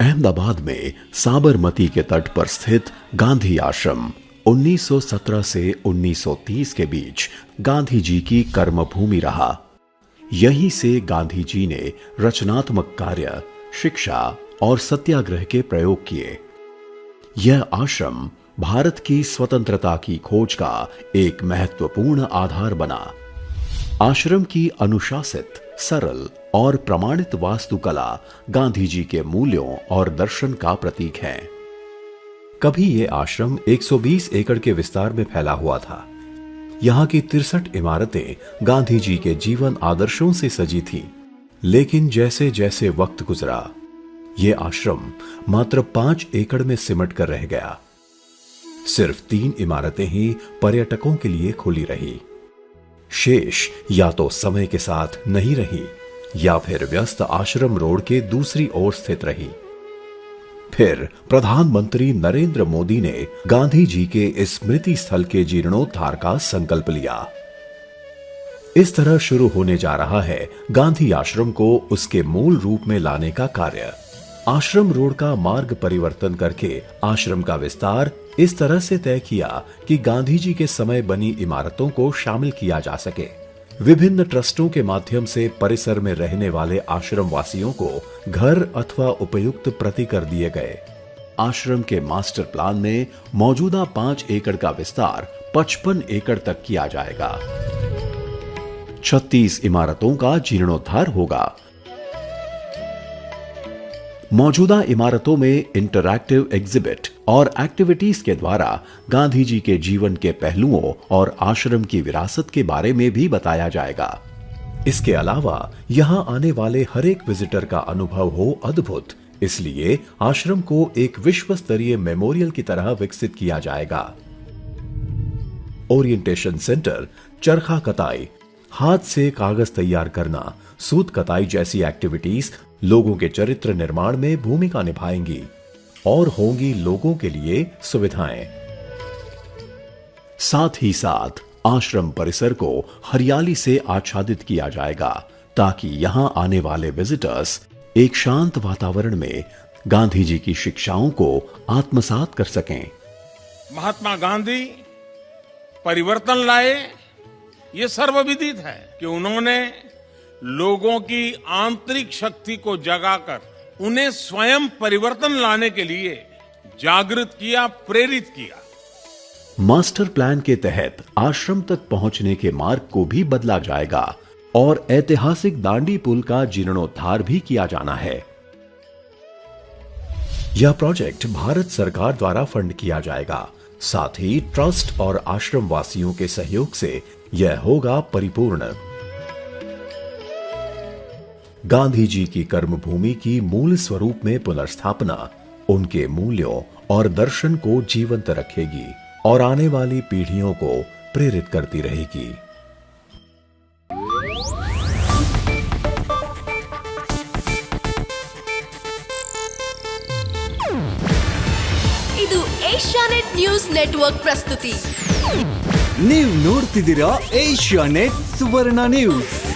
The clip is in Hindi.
अहमदाबाद में साबरमती के तट पर स्थित गांधी आश्रम 1917 से 1930 के बीच गांधी जी की कर्मभूमि रहा। यहीं से गांधी जी ने रचनात्मक कार्य, शिक्षा और सत्याग्रह के प्रयोग किए। यह आश्रम भारत की स्वतंत्रता की खोज का एक महत्वपूर्ण आधार बना। आश्रम की अनुशासित, सरल और प्रमाणित वास्तुकला गांधी जी के मूल्यों और दर्शन का प्रतीक है। कभी यह आश्रम 120 एकड़ के विस्तार में फैला हुआ था। यहाँ की 63 इमारतें गांधी जी के जीवन आदर्शों से सजी थीं। लेकिन जैसे जैसे वक्त गुजरा, यह आश्रम मात्र 5 एकड़ में सिमट कर रह गया। सिर्फ 3 इमारतें ही पर्यटकों के लिए खुली रही। शेष या तो समय के साथ नहीं रही या फिर व्यस्त आश्रम रोड के दूसरी ओर स्थित रही। फिर प्रधानमंत्री नरेंद्र मोदी ने गांधी जी के इस स्मृति स्थल के जीर्णोद्धार का संकल्प लिया। इस तरह शुरू होने जा रहा है गांधी आश्रम को उसके मूल रूप में लाने का कार्य। आश्रम रोड का मार्ग परिवर्तन करके आश्रम का विस्तार इस तरह से तय किया कि गांधी जी के समय बनी इमारतों को शामिल किया जा सके। विभिन्न ट्रस्टों के माध्यम से परिसर में रहने वाले आश्रम वासियों को घर अथवा उपयुक्त प्रति कर दिए गए। आश्रम के मास्टर प्लान में मौजूदा 5 एकड़ का विस्तार 55 एकड़ तक किया जाएगा। 36 इमारतों का जीर्णोद्धार होगा। मौजूदा इमारतों में इंटरैक्टिव एग्जिबिट और एक्टिविटीज के द्वारा गांधी जी के जीवन के पहलुओं और आश्रम की विरासत के बारे में भी बताया जाएगा। इसके अलावा यहां आने वाले हर एक विजिटर का अनुभव हो अद्भुत, इसलिए आश्रम को एक विश्व स्तरीय मेमोरियल की तरह विकसित किया जाएगा। ओरिएंटेशन सेंटर, चरखा कताई, हाथ से कागज तैयार करना, सूत कताई जैसी एक्टिविटीज लोगों के चरित्र निर्माण में भूमिका निभाएंगी और होंगी लोगों के लिए सुविधाएं। साथ ही साथ आश्रम परिसर को हरियाली से आच्छादित किया जाएगा ताकि यहां आने वाले विजिटर्स एक शांत वातावरण में गांधी जी की शिक्षाओं को आत्मसात कर सकें। महात्मा गांधी परिवर्तन लाए, ये सर्वविदित है कि उन्होंने लोगों की आंतरिक शक्ति को जगाकर उन्हें स्वयं परिवर्तन लाने के लिए जागृत किया, प्रेरित किया। मास्टर प्लान के तहत आश्रम तक पहुंचने के मार्ग को भी बदला जाएगा और ऐतिहासिक दांडी पुल का जीर्णोद्धार भी किया जाना है। यह प्रोजेक्ट भारत सरकार द्वारा फंड किया जाएगा। साथ ही ट्रस्ट और आश्रम वासियों के सहयोग से यह होगा परिपूर्ण। गांधी जी की कर्मभूमि की मूल स्वरूप में पुनर्स्थापना उनके मूल्यों और दर्शन को जीवंत रखेगी और आने वाली पीढ़ियों को प्रेरित करती रहेगी। ಇದು ಏಷ್ಯಾನೆಟ್ ನ್ಯೂಸ್ ನೆಟ್ವರ್ಕ್ ಪ್ರಸ್ತುತಿ। ನೀವು ನೋಡ್ತಿದ್ದೀರಾ ಏಷ್ಯಾನೆಟ್ ಸುವರ್ಣ ನ್ಯೂಸ್।